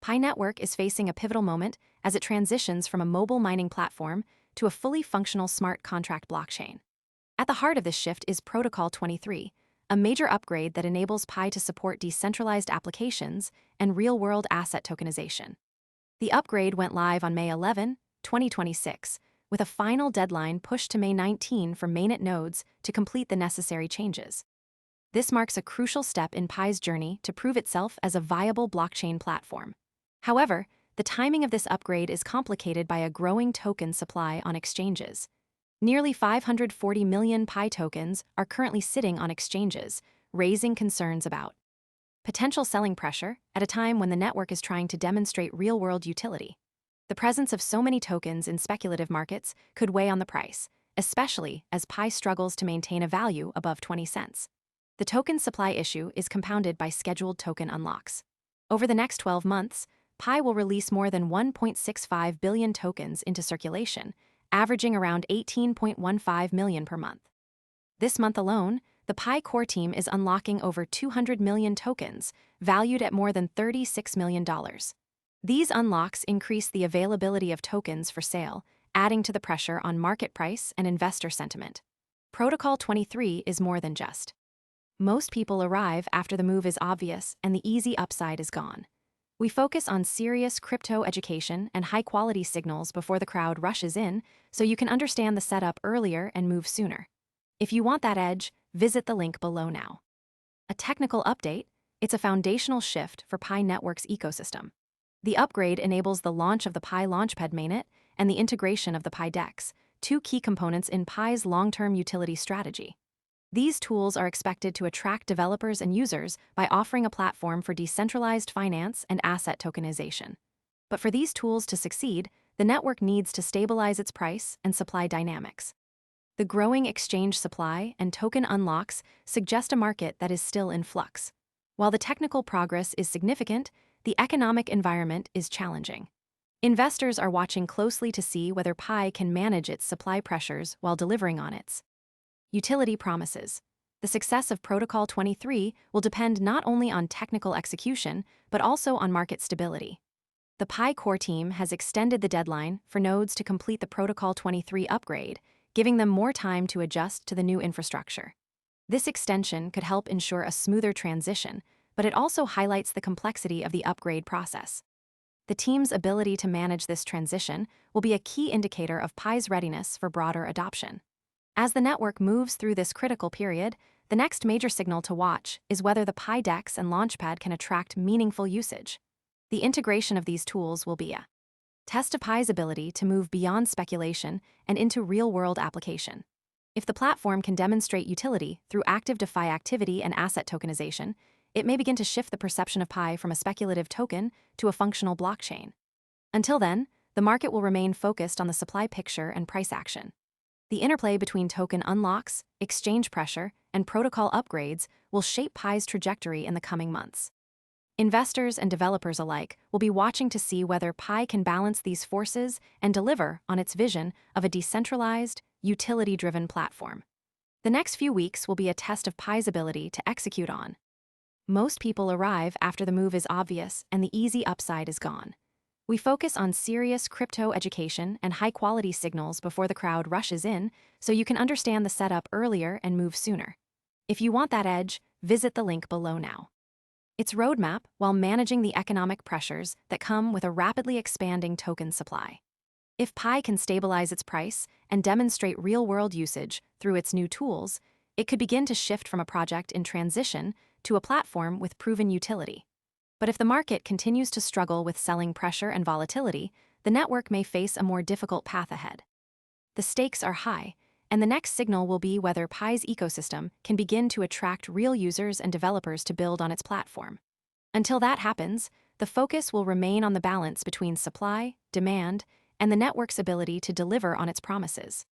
Pi Network is facing a pivotal moment as it transitions from a mobile mining platform to a fully functional smart contract blockchain. At the heart of this shift is Protocol 23, a major upgrade that enables Pi to support decentralized applications and real-world asset tokenization. The upgrade went live on May 11, 2026, with a final deadline pushed to May 19 for mainnet nodes to complete the necessary changes. This marks a crucial step in Pi's journey to prove itself as a viable blockchain platform. However, the timing of this upgrade is complicated by a growing token supply on exchanges. Nearly 540 million Pi tokens are currently sitting on exchanges, raising concerns about potential selling pressure at a time when the network is trying to demonstrate real-world utility. The presence of so many tokens in speculative markets could weigh on the price, especially as Pi struggles to maintain a value above 20 cents. The token supply issue is compounded by scheduled token unlocks. Over the next 12 months, Pi will release more than 1.65 billion tokens into circulation, averaging around 18.15 million per month. This month alone, the Pi core team is unlocking over 200 million tokens, valued at more than $36 million. These unlocks increase the availability of tokens for sale, adding to the pressure on market price and investor sentiment. Protocol 23 is more than just. Most people arrive after the move is obvious and the easy upside is gone. We focus on serious crypto education and high-quality signals before the crowd rushes in, so you can understand the setup earlier and move sooner. If you want that edge, visit the link below now. A technical update: it's a foundational shift for Pi Network's ecosystem. The upgrade enables the launch of the Pi Launchpad mainnet and the integration of the Pi DEX, two key components in Pi's long-term utility strategy. These tools are expected to attract developers and users by offering a platform for decentralized finance and asset tokenization. But for these tools to succeed, the network needs to stabilize its price and supply dynamics. The growing exchange supply and token unlocks suggest a market that is still in flux. While the technical progress is significant, the economic environment is challenging. Investors are watching closely to see whether Pi can manage its supply pressures while delivering on its utility promises. The success of Protocol 23 will depend not only on technical execution, but also on market stability. The Pi core team has extended the deadline for nodes to complete the Protocol 23 upgrade, giving them more time to adjust to the new infrastructure. This extension could help ensure a smoother transition, but it also highlights the complexity of the upgrade process. The team's ability to manage this transition will be a key indicator of Pi's readiness for broader adoption. As the network moves through this critical period, the next major signal to watch is whether the Pi DEX and Launchpad can attract meaningful usage. The integration of these tools will be a test of Pi's ability to move beyond speculation and into real-world application. If the platform can demonstrate utility through active DeFi activity and asset tokenization, it may begin to shift the perception of Pi from a speculative token to a functional blockchain. Until then, the market will remain focused on the supply picture and price action. The interplay between token unlocks, exchange pressure, and protocol upgrades will shape Pi's trajectory in the coming months. Investors and developers alike will be watching to see whether Pi can balance these forces and deliver on its vision of a decentralized, utility-driven platform. The next few weeks will be a test of Pi's ability to execute on. Most people arrive after the move is obvious and the easy upside is gone. We focus on serious crypto education and high-quality signals before the crowd rushes in, so you can understand the setup earlier and move sooner. If you want that edge, visit the link below now. Its roadmap while managing the economic pressures that come with a rapidly expanding token supply. If Pi can stabilize its price and demonstrate real-world usage through its new tools, it could begin to shift from a project in transition to a platform with proven utility. But if the market continues to struggle with selling pressure and volatility, the network may face a more difficult path ahead. The stakes are high, and the next signal will be whether Pi's ecosystem can begin to attract real users and developers to build on its platform. Until that happens, the focus will remain on the balance between supply, demand, and the network's ability to deliver on its promises.